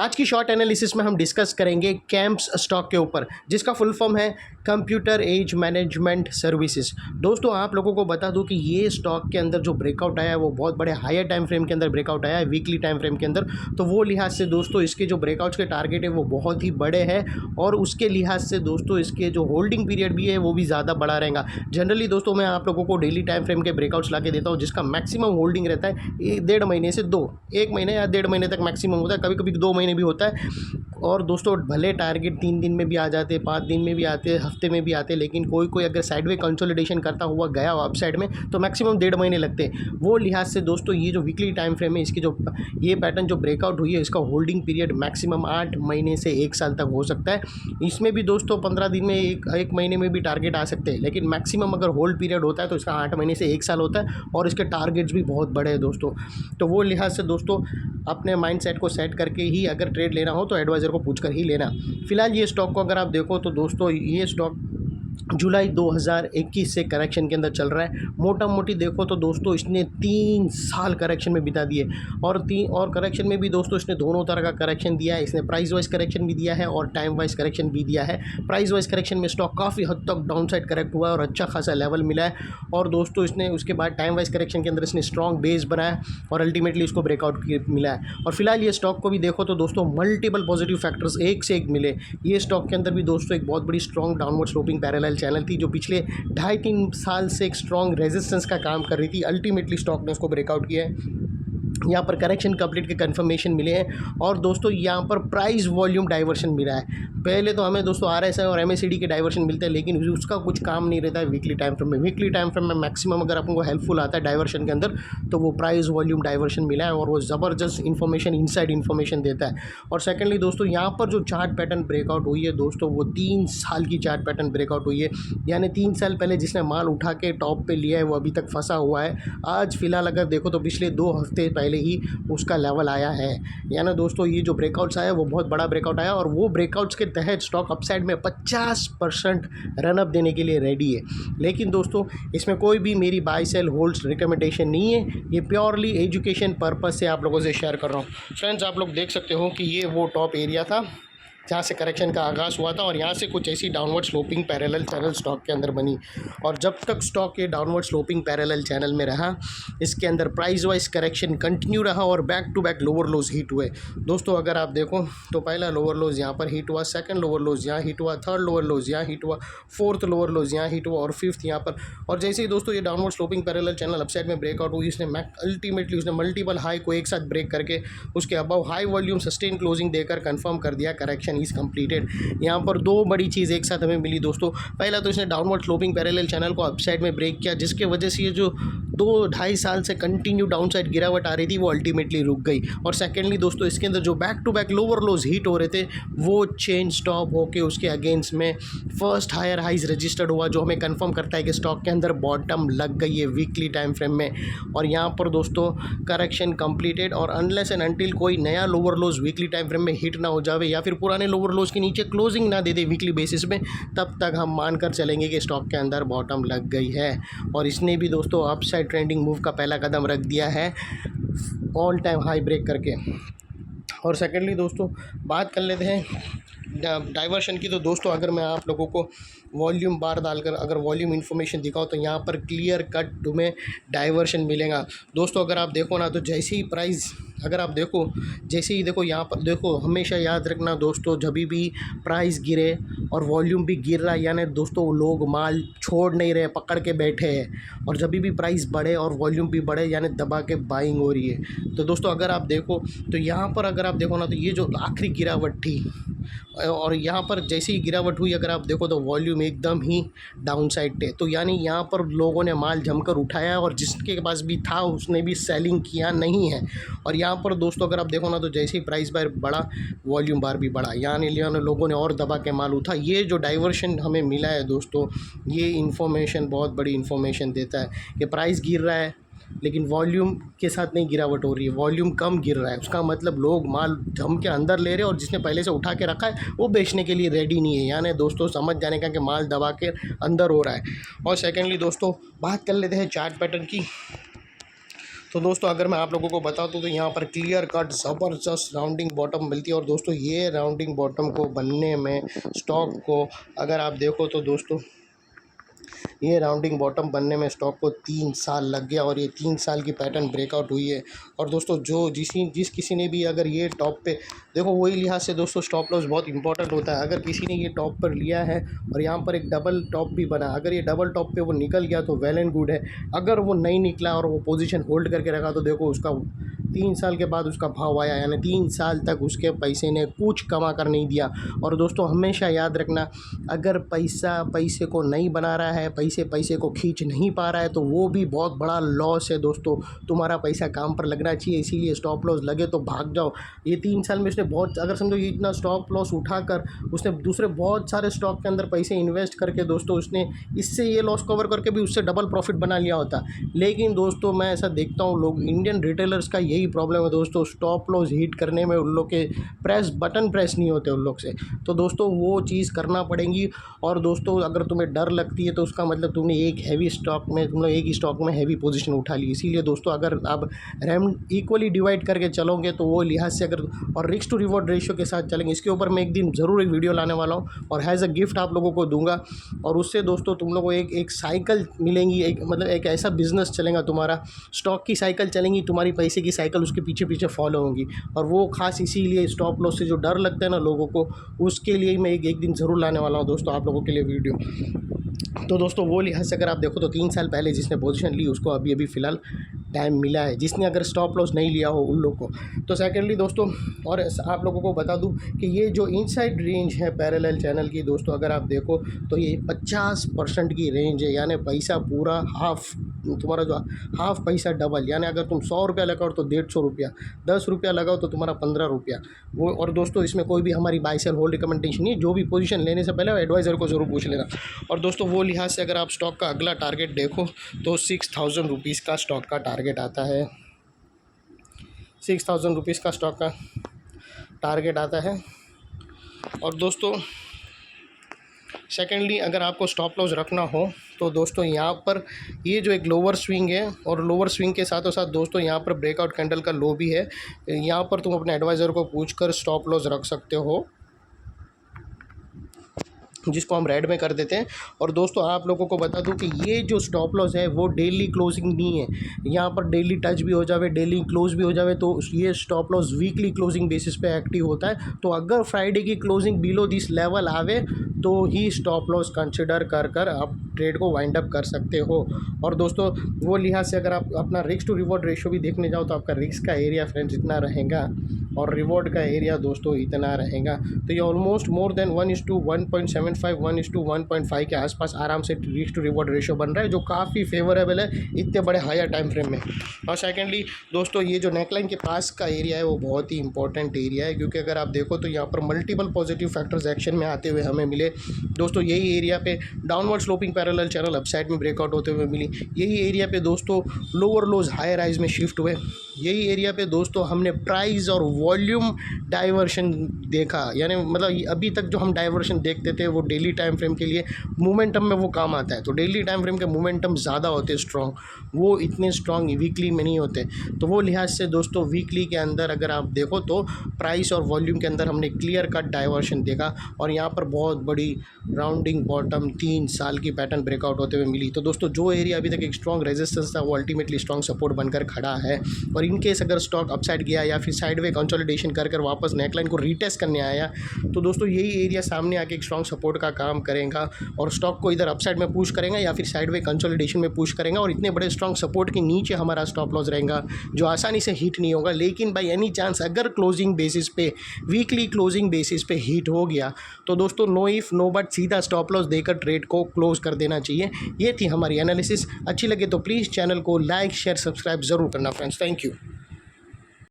आज की short analysis में हम डिस्कस करेंगे कैम्प्स स्टॉक के ऊपर, जिसका फुल फॉर्म है कंप्यूटर एज मैनेजमेंट सर्विसेज। दोस्तों आप लोगों को बता दूं कि ये स्टॉक के अंदर जो ब्रेकआउट आया है वो बहुत बड़े हायर टाइम फ्रेम के अंदर ब्रेकआउट आया है, वीकली टाइम फ्रेम के अंदर। तो वो लिहाज से दोस्तों इसके जो ब्रेकआउट्स के टारगेट है वो बहुत ही बड़े हैं, और उसके लिहाज से दोस्तों इसके जो होल्डिंग पीरियड भी है वो भी ज़्यादा बड़ा रहेगा। जनरली दोस्तों मैं आप लोगों को डेली टाइम फ्रेम के ब्रेकआउट्स ला के देता हूँ, जिसका मैक्सिमम होल्डिंग रहता है 1.5 महीने से 1 महीने या 1.5 महीने तक मैक्सिमम होता है, कभी कभी 2 महीने भी होता है। और दोस्तों भले टारगेट 3 दिन में भी आ जाते, 5 दिन में भी आते, हफ्ते में भी आते, लेकिन कोई अगर साइडवे कंसोलिडेशन करता हुआ गया हो अपसाइड में तो मैक्सिमम 1.5 महीने लगते हैं। वो लिहाज से दोस्तों ये जो वीकली टाइम फ्रेम है, इसकी जो ये पैटर्न जो ब्रेकआउट हुई है, इसका होल्डिंग पीरियड मैक्सिमम 8 महीने से 1 साल तक हो सकता है। इसमें भी दोस्तों 15 दिन में एक महीने में भी टारगेट आ सकते हैं, लेकिन मैक्सिमम अगर होल्ड पीरियड होता है तो इसका 8 महीने से 1 साल होता है, और इसके टारगेट्स भी बहुत बड़े हैं दोस्तों। तो वो लिहाज से दोस्तों अपने माइंड सेट को सेट करके ही अगर ट्रेड लेना हो तो एडवाइज़र को पूछ कर ही लेना। फिलहाल ये स्टॉक को अगर आप देखो तो दोस्तों ये स्टॉक जुलाई 2021 से करेक्शन के अंदर चल रहा है। मोटा मोटी देखो तो दोस्तों इसने 3 साल करेक्शन में बिता दिए, और करेक्शन में भी दोस्तों इसने दोनों तरह का करेक्शन दिया है। इसने प्राइस वाइज करेक्शन भी दिया है और टाइम वाइज करेक्शन भी दिया है। प्राइस वाइज करेक्शन में स्टॉक काफ़ी हद तक डाउन साइड करेक्ट हुआ है और अच्छा खासा लेवल मिला है, और दोस्तों इसने उसके बाद टाइम वाइज करेक्शन के अंदर इसने स्ट्रॉन्ग बेस बनाया और अल्टीमेटली इसको ब्रेकआउट मिला है। और फिलहाल ये स्टॉक को भी देखो तो दोस्तों मल्टीपल पॉजिटिव फैक्टर्स एक से एक मिले। ये स्टॉक के अंदर भी दोस्तों एक बहुत बड़ी strong downward sloping parallel channel थी, जो पिछले 2.5-3 साल से एक स्ट्रॉन्ग रेजिस्टेंस का काम कर रही थी। अल्टीमेटली स्टॉक ने उसको ब्रेकआउट किया है। यहाँ पर करेक्शन कंप्लीट के कंफर्मेशन मिले हैं, और दोस्तों यहाँ पर प्राइस वॉल्यूम डाइवर्शन मिला है। पहले तो हमें दोस्तों RSI और MACD के डाइवर्शन मिलते हैं, लेकिन उसका कुछ काम नहीं रहता है वीकली टाइम फ्रेम में। वीकली टाइम फ्रेम में मैक्सिमम अगर आपको हेल्पफुल आता है डाइवर्शन के अंदर तो वो प्राइस वॉल्यूम डाइवर्शन मिला है, और वो ज़बरदस्त इन्फॉर्मेशन इनसाइड इन्फॉर्मेशन देता है। और सेकेंडली दोस्तों यहाँ पर जो चार्ट पैटर्न ब्रेकआउट हुई है दोस्तों, वो 3 साल की चार्ट पैटर्न ब्रेकआउट हुई है। यानी 3 साल पहले जिसने माल उठा के टॉप पे लिया है वो अभी तक फंसा हुआ है। आज फिलहाल अगर देखो तो पिछले 2 हफ्ते पहले ही उसका लेवल आया है। यानी दोस्तों ये जो ब्रेकआउट्स आया वो बहुत बड़ा ब्रेकआउट आया, और वो ब्रेकआउट्स के तहत स्टॉक अपसाइड में 50% रनअप देने के लिए रेडी है। लेकिन दोस्तों इसमें कोई भी मेरी बाय सेल होल्ड्स रिकमेंडेशन नहीं है, ये प्योरली एजुकेशन पर्पस से आप लोगों से शेयर कर रहा हूँ। फ्रेंड्स आप लोग देख सकते हो कि ये वो टॉप एरिया था जहाँ से करेक्शन का आगाज़ हुआ था, और यहाँ से कुछ ऐसी downward sloping parallel channel stock के अंदर बनी, और जब तक स्टॉक ये डाउनवर्ड स्लोपिंग पैरेलल चैनल में रहा, इसके अंदर प्राइस वाइज करेक्शन कंटिन्यू रहा और back to back lower lows hit हुए। दोस्तों अगर आप देखो तो पहला लोअर लोज यहाँ पर हिट हुआ, सेकंड लोअर लोज यहाँ हिट हुआ, थर्ड लोअर लोज यहाँ हिट हुआ, फोर्थ लोअर लोज यहाँ हिट हुआ, और फिफ्थ यहाँ पर। और जैसे ही दोस्तों ये downward sloping parallel channel upside में ब्रेकआउट हुई, इसने अल्टीमेटली उसने मल्टीपल हाई को एक साथ ब्रेक करके उसके above high volume sustain closing देकर कंफर्म कर दिया करेक्शन इज कंप्लीटेड। यहाँ पर 2 बड़ी चीज़ एक साथ हमें मिली दोस्तों। पहला तो इसने डाउनवर्ड स्लोपिंग पैरेलल चैनल को अपसाइड में ब्रेक किया, जिसके वजह से ये जो 2-2.5 साल से कंटिन्यू डाउनसाइड गिरावट आ रही थी वो अल्टीमेटली रुक गई। और सेकेंडली दोस्तों इसके अंदर जो back to back lower lows hit हो रहे थे वो चेन स्टॉप होके उसके अगेंस्ट में फर्स्ट हायर हाइज रजिस्टर्ड हुआ, जो हमें कंफर्म करता है कि स्टॉक के अंदर बॉटम लग गई है वीकली टाइम फ्रेम में। और यहाँ पर दोस्तों करेक्शन कंप्लीटेड, और अनलेस एंड अनटिल कोई नया लोअर लोज वीकली टाइम फ्रेम में हिट ना हो जावे या फिर पुराने लोअर लोज के नीचे क्लोजिंग ना दे दे वीकली बेसिस में, तब तक हम मानकर चलेंगे कि स्टॉक के अंदर बॉटम लग गई है। और इसने भी दोस्तों अपसाइड ट्रेंडिंग मूव का पहला कदम रख दिया है ऑल टाइम हाई ब्रेक करके। और सेकेंडली दोस्तों बात कर लेते हैं डाइवर्शन की। तो दोस्तों अगर मैं आप लोगों को वॉल्यूम बार डालकर अगर वॉल्यूम इन्फॉर्मेशन दिखाऊँ तो यहाँ पर क्लियर कट तुम्हें डाइवर्शन मिलेगा दोस्तों। अगर आप देखो ना तो जैसे ही प्राइस अगर आप देखो जैसे ही देखो यहाँ पर देखो, हमेशा याद रखना दोस्तों जब भी प्राइस गिरे और वॉल्यूम भी गिर रहा है, यानी दोस्तों लोग माल छोड़ नहीं रहे, पकड़ के बैठे हैं। और जब भी प्राइस बढ़े और वॉल्यूम भी बढ़े यानी दबा के बाइंग हो रही है। तो दोस्तों अगर आप देखो तो यहाँ पर अगर आप देखो ना तो ये जो आखिरी गिरावट थी, और यहाँ पर जैसे ही गिरावट हुई अगर आप देखो तो वॉल्यूम एकदम ही डाउन साइड थे। तो यानी यहाँ पर लोगों ने माल जमकर उठाया, और जिसके पास भी था उसने भी सेलिंग किया नहीं है। और यहाँ पर दोस्तों अगर आप देखो ना तो जैसे ही प्राइस बार बढ़ा वॉल्यूम बार भी बढ़ा, यानी लोगों ने और दबा के माल उठा। ये जो डाइवर्शन हमें मिला है दोस्तों, ये इन्फॉर्मेशन बहुत बड़ी इन्फॉर्मेशन देता है कि प्राइस गिर रहा है लेकिन वॉल्यूम के साथ नहीं गिरावट हो रही है, वॉल्यूम कम गिर रहा है। उसका मतलब लोग माल जम के अंदर ले रहे हैं, और जिसने पहले से उठा के रखा है वो बेचने के लिए रेडी नहीं है। यानी दोस्तों समझ जाने का कि माल दबा के अंदर हो रहा है। और सेकेंडली दोस्तों बात कर लेते हैं चार्ट पैटर्न की। तो दोस्तों अगर मैं आप लोगों को बता दूं तो यहाँ पर क्लियर कट ज़बरदस्त राउंडिंग बॉटम मिलती है। और दोस्तों ये राउंडिंग बॉटम को बनने में स्टॉक को अगर आप देखो तो दोस्तों ये राउंडिंग बॉटम बनने में स्टॉक को 3 साल लग गया और ये 3 साल की पैटर्न ब्रेकआउट हुई है। और दोस्तों जिस किसी ने भी अगर ये टॉप पे देखो, वही लिहाज से दोस्तों स्टॉप लॉस बहुत इंपॉर्टेंट होता है। अगर किसी ने ये टॉप पर लिया है और यहाँ पर एक डबल टॉप भी बना, अगर ये डबल टॉप पे वो निकल गया तो वेल एंड गुड है। अगर वो नहीं निकला और वो पोजीशन होल्ड करके रखा तो देखो उसका 3 साल के बाद उसका भाव आया, यानी 3 साल तक उसके पैसे ने कुछ कमा कर नहीं दिया। और दोस्तों हमेशा याद रखना, अगर पैसा पैसे को नहीं बना रहा है, पैसे को खींच नहीं पा रहा है तो वो भी बहुत बड़ा लॉस है दोस्तों। तुम्हारा पैसा काम पर लगना चाहिए, इसीलिए स्टॉप लॉस लगे तो भाग जाओ। ये 3 साल में उसने बहुत, अगर समझो ये इतना स्टॉप लॉस उठाकर उसने दूसरे बहुत सारे स्टॉक के अंदर पैसे इन्वेस्ट करके दोस्तों उसने इससे ये लॉस कवर करके भी उससे डबल प्रॉफिट बना लिया होता। लेकिन दोस्तों मैं ऐसा देखता हूँ, लोग इंडियन रिटेलर्स का यही प्रॉब्लम है दोस्तों, स्टॉप लॉस हिट करने में उन लोग के बटन प्रेस नहीं होते उन लोग से। तो दोस्तों वो चीज़ करना पड़ेगी। और दोस्तों अगर तुम्हें डर लगती है तो उसका मतलब तुमने एक हैवी स्टॉक में, तुम लोग एक ही स्टॉक में हैवी पोजीशन उठा ली। इसीलिए दोस्तों अगर आप रैम इक्वली डिवाइड करके चलोगे तो वो लिहाज से अगर, और रिस्क टू रिवॉर्ड रेशियो के साथ चलेंगे, इसके ऊपर मैं एक दिन ज़रूर एक वीडियो लाने वाला हूँ और हैज़ अ गिफ्ट आप लोगों को दूंगा। और उससे दोस्तों तुम लोगों को एक साइकिल मिलेंगी, एक मतलब एक ऐसा बिजनेस चलेगा तुम्हारा, स्टॉक की साइकिल चलेंगी, तुम्हारी पैसे की साइकिल उसके पीछे पीछे फॉलो होंगी। और वो खास इसीलिए स्टॉप लॉस से जो डर लगता है ना लोगों को, उसके लिए मैं एक दिन ज़रूर लाने वाला हूँ दोस्तों आप लोगों के लिए वीडियो। तो दोस्तों वो लिहाज से अगर आप देखो तो 3 साल पहले जिसने पोजीशन ली उसको अभी फ़िलहाल टाइम मिला है, जिसने अगर स्टॉप लॉस नहीं लिया हो उन लोग को। तो सेकेंडली दोस्तों और आप लोगों को बता दूं कि ये जो इनसाइड रेंज है पैरेलल चैनल की दोस्तों, अगर आप देखो तो ये 50% की रेंज है, यानी पैसा पूरा हाफ, तुम्हारा जो हाफ पैसा डबल, यानी अगर तुम 100 रुपया लगाओ तो 150 रुपया, 10 रुपया लगाओ तो तुम्हारा 15 रुपया वो। और दोस्तों इसमें कोई भी हमारी बाय सेल होल्ड रिकमेंडेशन नहीं है, जो भी पोजीशन लेने से पहले एडवाइज़र को ज़रूर पूछ लेना। और दोस्तों वो लिहाज से अगर आप स्टॉक का अगला टारगेट देखो तो 6000 रुपीज़ का स्टॉक का टारगेट आता है, 6000 रुपीज़ का स्टॉक का टारगेट आता है। और दोस्तों सेकेंडली अगर आपको स्टॉप लॉस रखना हो तो दोस्तों यहाँ पर ये जो एक लोअर स्विंग है, और लोअर स्विंग के साथों साथ दोस्तों यहाँ पर ब्रेकआउट कैंडल का लो भी है, यहाँ पर तुम अपने एडवाइज़र को पूछकर स्टॉप लॉस रख सकते हो, जिसको हम रेड में कर देते हैं। और दोस्तों आप लोगों को बता दूं कि ये जो स्टॉप लॉस है वो डेली क्लोजिंग नहीं है, यहाँ पर डेली टच भी हो जावे, डेली क्लोज भी हो जावे तो ये stop loss weekly closing basis पे एक्टिव होता है। तो अगर फ्राइडे की क्लोजिंग बिलो दिस लेवल आवे तो ही स्टॉप लॉस कंसिडर कर आप ट्रेड को वाइंड अप कर सकते हो। और दोस्तों वो लिहाज से अगर आप अपना रिस्क टू रिवॉर्ड रेशियो भी देखने जाओ तो आपका रिस्क का एरिया फ्रेंड्स इतना रहेगा और रिवॉर्ड का एरिया दोस्तों इतना रहेगा। तो ये ऑलमोस्ट मोर देन 1:1.75 1:1.5 के आसपास आराम से रिस्क टू रिवॉर्ड रेशियो बन रहा है, जो काफ़ी फेवरेबल है इतने बड़े हायर टाइम फ्रेम में। और सेकेंडली दोस्तों ये जो नेकलाइन के पास का एरिया है वो बहुत ही इंपॉर्टेंट एरिया है, क्योंकि अगर आप देखो तो यहाँ पर मल्टीपल पॉजिटिव फैक्टर्स एक्शन में आते हुए हमें मिले दोस्तों। यही एरिया पे downward sloping parallel channel upside में ब्रेकआउट होते हुए मिली, यही एरिया पे दोस्तों लोअर लोज हायर राइज में शिफ्ट हुए, यही एरिया पे दोस्तों हमने प्राइस और वॉल्यूम डाइवर्शन देखा। यानी मतलब अभी तक जो हम डाइवर्शन देखते थे वो डेली टाइम फ्रेम के लिए मोमेंटम में वो काम आता है, तो डेली टाइम फ्रेम के मोमेंटम ज़्यादा होते स्ट्रॉन्ग, वो इतने स्ट्रॉन्ग वीकली में नहीं होते। तो वो लिहाज से दोस्तों वीकली के अंदर अगर आप देखो तो प्राइस और वॉल्यूम के अंदर हमने क्लियर कट डाइवर्शन देखा और यहाँ पर बहुत बड़ी राउंडिंग बॉटम 3 साल की पैटर्न ब्रेकआउट होते हुए मिली। तो दोस्तों जो एरिया अभी तक एक स्ट्रॉन्ग रेजिस्टेंस था वो अल्टीमेटली स्ट्रॉन्ग सपोर्ट बनकर खड़ा है। और इनकेस अगर स्टॉक अपसाइड गया या फिर साइडवे कंसोलिडेशन कर वापस नेकलाइन को रीटेस्ट करने आया तो दोस्तों यही एरिया सामने आके एक स्ट्रॉन्ग सपोर्ट का काम करेगा और स्टॉक को इधर अपसाइड में पुश करेगा या फिर साइडवे कंसोलिडेशन में पुश करेगा और इतने बड़े स्ट्रॉन्ग सपोर्ट के नीचे हमारा स्टॉप लॉस रहेगा जो आसानी से हिट नहीं होगा। लेकिन बाय एनी चांस अगर क्लोजिंग बेसिस पे, वीकली क्लोजिंग बेसिस पे हिट हो गया तो दोस्तों नो इफ नो बट सीधा स्टॉप लॉस देकर ट्रेड को क्लोज कर देना चाहिए। ये थी हमारी एनालिसिस। अच्छी लगे तो प्लीज़ चैनल को लाइक शेयर सब्सक्राइब ज़रूर करना फ्रेंड्स। Thank you.